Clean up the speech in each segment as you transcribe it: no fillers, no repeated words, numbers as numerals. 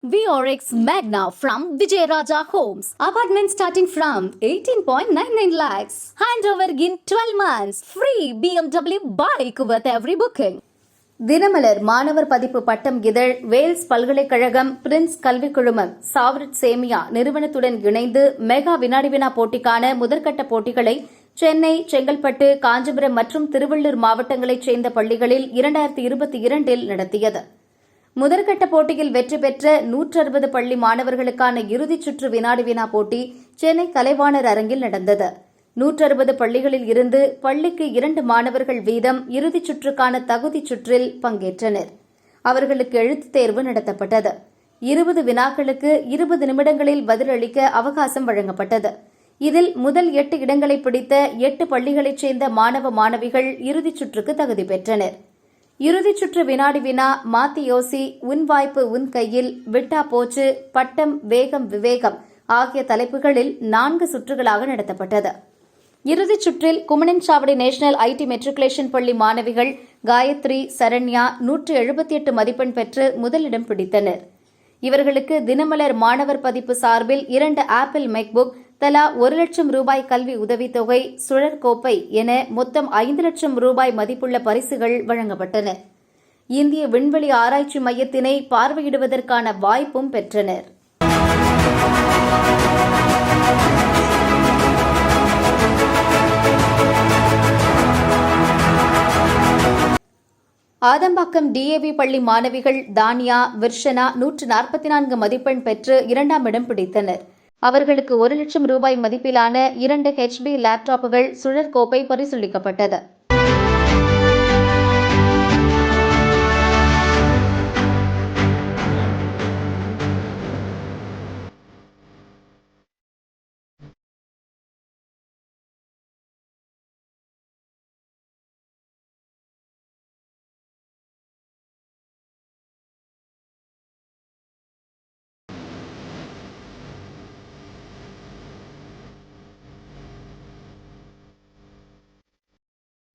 VRX Magna from Vijayaraja Homes. Apartment starting from 18.99 lakhs. Handover in 12 months. Free BMW bike with every booking. Dinamalar மாணவர் பதிப்பு பட்டம் இதழ் Wales பல்கலைக்கழகம் Prince கல்விக் குழுமம் சாவரட் சேமியா நிறுவனத்துடன் இணைந்து மெகா வினாடி வினா போட்டிக்கான முதற்கட்ட போட்டிகளை சென்னை, செங்கல்பட்டு, காஞ்சிபுரம் மற்றும் திருவள்ளூர் மாவட்டங்களைச் சேர்ந்த பள்ளிகளில் 2022 நடத்தியது. முதற்கட்ட போட்டியில் வெற்றி பெற்ற 160 பள்ளி மாணவர்களுக்கான இறுதிச் சுற்று வினாடி வினா போட்டி சென்னை கலைவாணர் அரங்கில் நடந்தது. 160 பள்ளிகளில் இருந்து பள்ளிக்கு 2 மாணவர்கள் வீதம் இறுதிச் சுற்றுக்கான தகுதிச் சுற்றில் பங்கேற்றனர். அவர்களுக்கு எழுத்துத் தேர்வு நடத்தப்பட்டது. 20 வினாக்களுக்கு 20 நிமிடங்களில் பதிலளிக்க அவகாசம் வழங்கப்பட்டது. இதில் முதல் 8 இடங்களை பிடித்த 8 பள்ளிகளைச் சேர்ந்த மாணவ மாணவிகள் இறுதிச் சுற்றுக்கு தகுதி பெற்றனர். இறுதிச் சுற்று வினாடி வினா மாத்தி யோசி, உன் வாய்ப்பு உன் கையில், விட்டா போச்சு, பட்டம், வேகம், விவேகம் ஆகிய தலைப்புகளில் 4 சுற்றுகளாக நடத்தப்பட்டது. இறுதிச் சுற்றில் குமணன்சாவடி நேஷனல் ஐடி மெட்ரிகுலேஷன் பள்ளி மாணவிகள் காயத்ரி, சரண்யா 178 மதிப்பெண் பெற்று முதலிடம் பிடித்தனர். இவர்களுக்கு தினமலர் மாணவர் பதிப்பு சார்பில் 2 ஆப்பிள் மேக்புக், தலா 1 லட்சம் ரூபாய் கல்வி உதவித்தொகை, சுழற்கோப்பை என மொத்தம் 5 லட்சம் ரூபாய் மதிப்புள்ள பரிசுகள் வழங்கப்பட்டன. இந்திய விண்வெளி ஆராய்ச்சி மையத்தினை பார்வையிடுவதற்கான வாய்ப்பும் பெற்றனர். ஆதம்பாக்கம் டிஏவி பள்ளி மாணவிகள் தானியா, விர்ஷனா 144 மதிப்பெண் பெற்று 2ஆம் இடம் பிடித்தனர். அவர்களுக்கு 1 லட்சம் ரூபாய் மதிப்பிலான 2 HP லேப்டாப்புகள், சுழற்கோப்பை பரிசளிக்கப்பட்டது.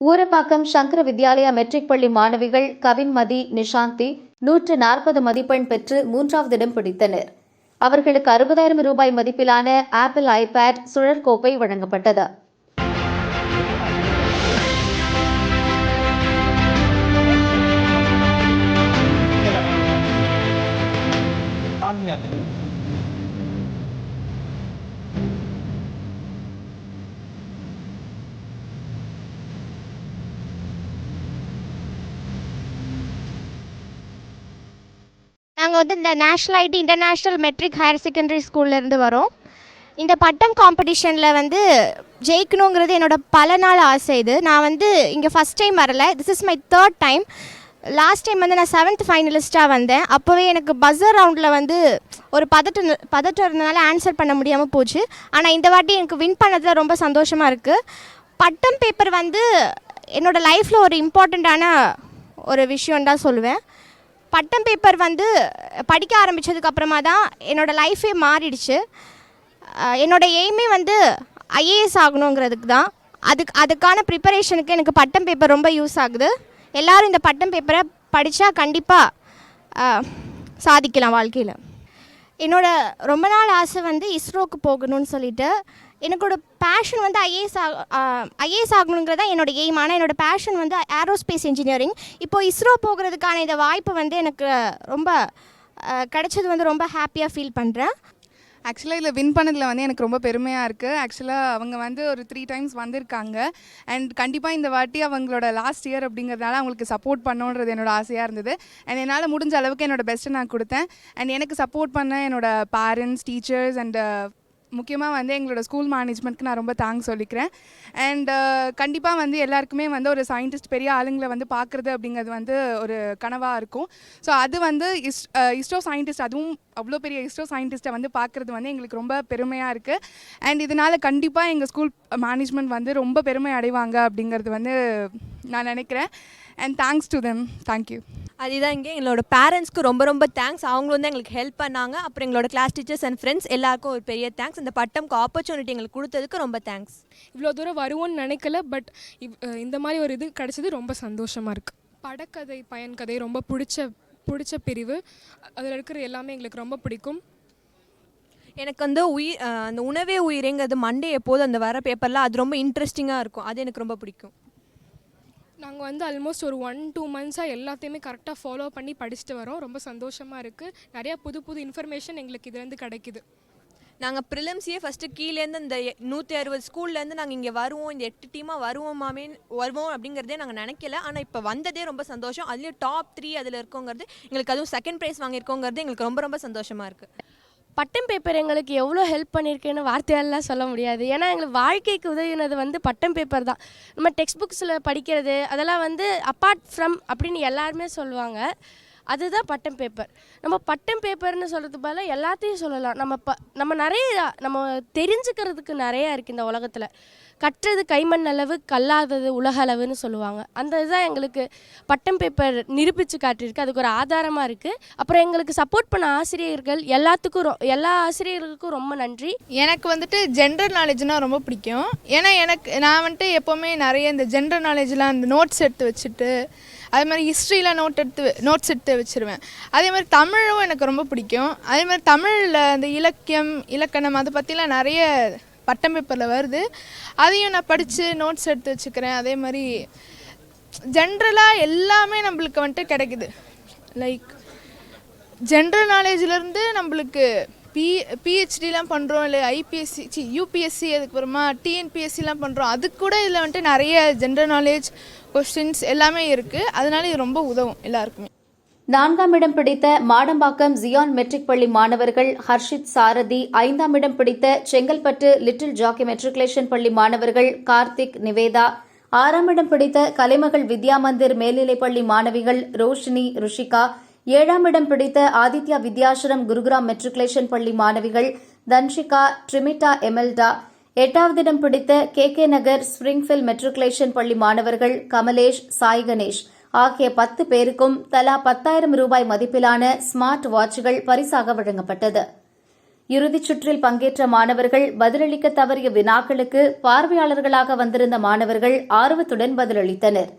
ஊரப்பாக்கம் சங்கர வித்யாலயா மெட்ரிக் பள்ளி மாணவிகள் கவின்மதி, நிஷாந்தி 140 மதிப்பெண் பெற்று 3வது இடம் பிடித்தனர். அவர்களுக்கு 60,000 ரூபாய் மதிப்பிலான ஆப்பிள் ஐபேட், சுழற்கோப்பை வழங்கப்பட்டது. நாங்கள் வந்து இந்த national ID international matric higher secondary ஸ்கூல்லேருந்து வரோம். இந்த பட்டம் காம்படிஷனில் வந்து ஜெயிக்கணுங்கிறது என்னோட பல நாள் ஆசை. இது நான் வந்து இங்கே ஃபஸ்ட் டைம் வரல, this is my 3rd time. Last time வந்து நான் 7th ஃபைனலிஸ்ட்டாக வந்தேன். அப்போவே எனக்கு பஸர் ரவுண்டில் வந்து ஒரு பதட்டம் இருந்தனால ஆன்சர் பண்ண முடியாமல் போச்சு. ஆனால் இந்த வாட்டி எனக்கு வின் பண்ணதில் ரொம்ப சந்தோஷமாக இருக்குது. பட்டம் பேப்பர் வந்து என்னோடய லைஃப்பில் ஒரு இம்பார்ட்டண்ட்டான ஒரு விஷயம் தான் சொல்லுவேன். பட்டம் பேப்பர் வந்து படிக்க ஆரம்பித்ததுக்கப்புறமா தான் என்னோடய லைஃபே மாறிடுச்சு. என்னோடய எய்மே வந்து IAS ஆகணுங்கிறதுக்கு தான். அதுக்கான ப்ரிப்பரேஷனுக்கு எனக்கு பட்டம் பேப்பர் ரொம்ப யூஸ் ஆகுது. எல்லோரும் இந்த பட்டம் பேப்பரை படித்தா கண்டிப்பாக சாதிக்கலாம் வாழ்க்கையில். என்னோடய ரொம்ப நாள் ஆசை வந்து இஸ்ரோக்கு போகணும்னு சொல்லிட்டு. எனக்கோட பேஷன் வந்து ஐஏஎஸ் ஆகணுங்கிறதா என்னோடய எய்ம். ஆனால் என்னோடய பேஷன் வந்து ஏரோஸ்பேஸ் இன்ஜினியரிங். இப்போது இஸ்ரோ போகிறதுக்கான இந்த வாய்ப்பு வந்து எனக்கு ரொம்ப கிடைச்சது வந்து ரொம்ப ஹாப்பியாக ஃபீல் பண்ணுறேன். ஆக்சுவலாக இதில் வின் பண்ணதில் வந்து எனக்கு ரொம்ப பெருமையாக இருக்குது. ஆக்சுவலாக அவங்க வந்து ஒரு 3 டைம்ஸ் வந்திருக்காங்க. அண்ட் கண்டிப்பாக இந்த வாட்டி அவங்களோட லாஸ்ட் இயர் அப்படிங்கிறதுனால அவங்களுக்கு சப்போர்ட் பண்ணணுன்றது என்னோடய ஆசையாக இருந்தது. அண்ட் என்னால் முடிஞ்ச அளவுக்கு என்னோடய பெஸ்ட்டை நான் கொடுத்தேன். அண்ட் எனக்கு சப்போர்ட் பண்ண என்னோடய பேரண்ட்ஸ், டீச்சர்ஸ் அண்ட் முக்கியமாக வந்து எங்களோட ஸ்கூல் மேனேஜ்மெண்ட்க்கு நான் ரொம்ப தேங்க்ஸ் சொல்லிக்கிறேன். அண்ட் கண்டிப்பாக வந்து எல்லாருக்குமே வந்து ஒரு சயின்டிஸ்ட், பெரிய ஆளுங்களை வந்து பார்க்குறது அப்படிங்கிறது வந்து ஒரு கனவாக இருக்கும். ஸோ அது வந்து இஸ்ரோ சயின்டிஸ்ட், அதுவும் அவ்வளோ பெரிய இஸ்ரோ சயின்டிஸ்ட்டை வந்து பார்க்குறது வந்து எங்களுக்கு ரொம்ப பெருமையாக இருக்குது. அண்ட் இதனால் கண்டிப்பாக எங்கள் ஸ்கூல் மேனேஜ்மெண்ட் வந்து ரொம்ப பெருமை அடைவாங்க அப்படிங்கிறது வந்து நான் நினைக்கிறேன். And thanks to them. Thank you. அதுதான் இங்கே எங்களோட பேரண்ட்ஸ்க்கு ரொம்ப ரொம்ப தேங்க்ஸ். அவங்களும் வந்து எங்களுக்கு ஹெல்ப் பண்ணாங்க. அப்புறம் எங்களோட கிளாஸ் டீச்சர்ஸ் அண்ட் ஃப்ரெண்ட்ஸ் எல்லாருக்கும் ஒரு பெரிய தேங்க்ஸ். இந்த பட்டம்க்கு ஆப்பர்ச்சுனிட்டி எங்களுக்கு கொடுத்ததுக்கு ரொம்ப தேங்க்ஸ். இவ்வளோ தூரம் வருவோன்னு நினைக்கல, பட் இந்த மாதிரி ஒரு இது கிடச்சது ரொம்ப சந்தோஷமாக இருக்குது. படக்கதை, பயன்கதை ரொம்ப பிடிச்ச பிடிச்ச பிரிவு. அதில் இருக்கிற எல்லாமே எங்களுக்கு ரொம்ப பிடிக்கும். எனக்கு வந்து அந்த உணவே உயிரேங்கிறது மண்டே எப்போதும் அந்த வர பேப்பரில் அது ரொம்ப இன்ட்ரெஸ்டிங்காக இருக்கும். அது எனக்கு ரொம்ப பிடிக்கும். நாங்கள் வந்து ஆல்மோஸ்ட் ஒரு 1-2 மந்த்ஸாக எல்லாத்தையுமே கரெக்டாக ஃபாலோ பண்ணி படிச்சுட்டு வரோம். ரொம்ப சந்தோஷமாக இருக்குது. நிறையா புது புது இன்ஃபர்மேஷன் எங்களுக்கு இதுலேருந்து கிடைக்குது. நாங்கள் ப்ரிலிம்ஸையே ஃபஸ்ட்டு கீழேருந்து இந்த 160 ஸ்கூல்லேருந்து நாங்கள் இங்கே வருவோம், இந்த 8 டீமாக வருவோம் அப்படிங்கிறதே நாங்கள் நினைக்கல. ஆனால் இப்போ வந்ததே ரொம்ப சந்தோஷம். அதுலேயும் டாப் 3 அதில் இருக்கோங்கிறது எங்களுக்கு, அதுவும் செகண்ட் ப்ரைஸ் வாங்கியிருக்கோங்கிறது எங்களுக்கு ரொம்ப ரொம்ப சந்தோஷமாக இருக்குது. பட்டம் பேப்பர் எங்களுக்கு எவ்வளோ ஹெல்ப் பண்ணியிருக்குன்னு வார்த்தையாலலாம் சொல்ல முடியாது. ஏன்னா எங்களுக்கு வாழ்க்கைக்கு உதவினது வந்து பட்டம் பேப்பர் தான். நம்ம டெக்ஸ்ட் புக்ஸில் படிக்கிறது அதெல்லாம் வந்து அப்பார்ட் ஃப்ரம் அப்படின்னு எல்லாருமே சொல்லுவாங்க. அதுதான் பட்டம் பேப்பர். நம்ம பட்டம் பேப்பர்னு சொல்கிறது பதிலாக எல்லாத்தையும் சொல்லலாம். நம்ம நிறைய தெரிஞ்சுக்கிறதுக்கு நிறையா இருக்குது இந்த உலகத்தில். கற்றது கைமண் அளவு, கல்லாதது உலக அளவுன்னு சொல்லுவாங்க. அந்த இதுதான் எங்களுக்கு பட்டம் பேப்பர் நிரூபித்து காட்டியிருக்கு. அதுக்கு ஒரு ஆதாரமாக இருக்குது. அப்புறம் எங்களுக்கு சப்போர்ட் பண்ண ஆசிரியர்கள் எல்லா ஆசிரியர்களுக்கும் ரொம்ப நன்றி. எனக்கு வந்துட்டு ஜென்ரல் நாலேஜ்னால் ரொம்ப பிடிக்கும். ஏன்னா நான் வந்துட்டு எப்போவுமே நிறைய இந்த ஜென்ரல் நாலேஜ்லாம் இந்த நோட்ஸ் எடுத்து வச்சுட்டு, அதே மாதிரி ஹிஸ்ட்ரியில் நோட்ஸ் எடுத்து வச்சுருவேன். அதே மாதிரி தமிழும் எனக்கு ரொம்ப பிடிக்கும். அதே மாதிரி தமிழில் இந்த இலக்கணம் அதை பற்றிலாம் நிறைய பட்டம் பேப்பரில் வருது. அதையும் நான் படித்து நோட்ஸ் எடுத்து வச்சுக்கிறேன். அதே மாதிரி ஜென்ரலாக எல்லாமே நம்மளுக்கு வந்துட்டு கிடைக்குது. லைக் ஜென்ரல் நாலேஜ்லேருந்து நம்மளுக்கு பிஹெச்டிலாம் பண்ணுறோம், இல்லை யூபிஎஸ்சி, அதுக்கப்புறமா டிஎன்பிஎஸ்சிலாம் பண்ணுறோம். அதுக்கு கூட இதில் வந்துட்டு நிறைய ஜென்ரல் நாலேஜ் கொஸ்டின்ஸ் எல்லாமே இருக்குது. அதனால இது ரொம்ப உதவும் எல்லாருக்குமே. 4ஆம் இடம் பிடித்த மாடம்பாக்கம் ஜியான் மெட்ரிக் பள்ளி மாணவர்கள் ஹர்ஷித் சாரதி, 5ஆம் இடம் பிடித்த செங்கல்பட்டு லிட்டில் ஜாக்கி மெட்ரிகுலேஷன் பள்ளி மாணவர்கள் கார்த்திக், நிவேதா, 6ஆம் இடம் பிடித்த கலைமகள் வித்யா மந்திர் மேல்நிலைப்பள்ளி மாணவிகள் ரோஷினி, ருஷிகா, 7ஆம் இடம் பிடித்த ஆதித்யா வித்யாசிரம் குருகிராம் மெட்ரிகுலேஷன் பள்ளி மாணவிகள் தன்ஷிகா, ட்ரிமிட்டா, எமெல்டா, 8வது இடம் பிடித்த கே நகர் ஸ்பிரிங்ஃபீல்ட் மெட்ரிகுலேஷன் பள்ளி மாணவர்கள் கமலேஷ், சாய் கணேஷ் ஆகிய 10 பேருக்கும் தலா 10,000 ரூபாய் மதிப்பிலான ஸ்மார்ட் வாட்சுகள் பரிசாக வழங்கப்பட்டது. இறுதிச் சுற்றில் பங்கேற்ற மாணவர்கள் பதிலளிக்க தவறிய வினாக்களுக்கு பார்வையாளர்களாக வந்திருந்த மாணவர்கள் ஆர்வத்துடன் பதிலளித்தனர்.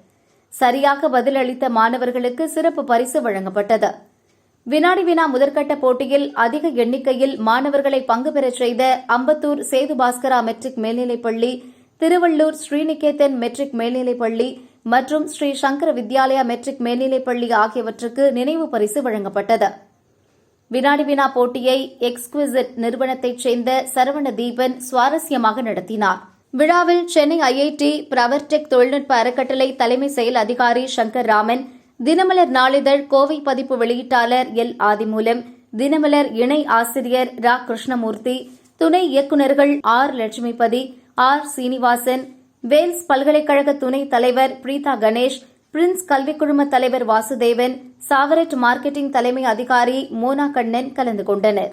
சரியாக பதிலளித்த மாணவர்களுக்கு சிறப்பு பரிசு வழங்கப்பட்டது. வினாடி வினா முதற்கட்ட போட்டியில் அதிக எண்ணிக்கையில் மாணவர்களை பங்கு பெறச் செய்த அம்பத்தூர் சேது பாஸ்கரா மெட்ரிக் மேல்நிலைப்பள்ளி, திருவள்ளூர் ஸ்ரீநிகேதன் மெட்ரிக் மேல்நிலைப்பள்ளி மற்றும் ஸ்ரீ சங்கர வித்யாலயா மெட்ரிக் மேல்நிலைப்பள்ளி ஆகியவற்றுக்கு நினைவு பரிசு வழங்கப்பட்டது. வினாடி வினா போட்டியை எக்ஸ்குவிசிட் நிறுவனத்தைச் சேர்ந்த சரவண தீபன் சுவாரஸ்யமாக நடத்தினார். விழாவில் சென்னை ஐஐடி பிரவர்டெக் தொழில்நுட்ப அறக்கட்டளை தலைமை செயல் அதிகாரி சங்கர் ராமன், தினமலர் நாளிதழ் கோவை பதிப்பு வெளியீட்டாளர் எல் ஆதிமூலம், தினமலர் இணை ஆசிரியர் ரா கிருஷ்ணமூர்த்தி, துணை இயக்குநர்கள் ஆர் லட்சுமிபதி, ஆர் சீனிவாசன், வேல்ஸ் பல்கலைக்கழக துணைத் தலைவர் பிரீதா கணேஷ், பிரின்ஸ் கல்விக் குழும தலைவர் வாசுதேவன், சாவரட் மார்க்கெட்டிங் தலைமை அதிகாரி மோனா கண்ணன் கலந்து கொண்டனர்.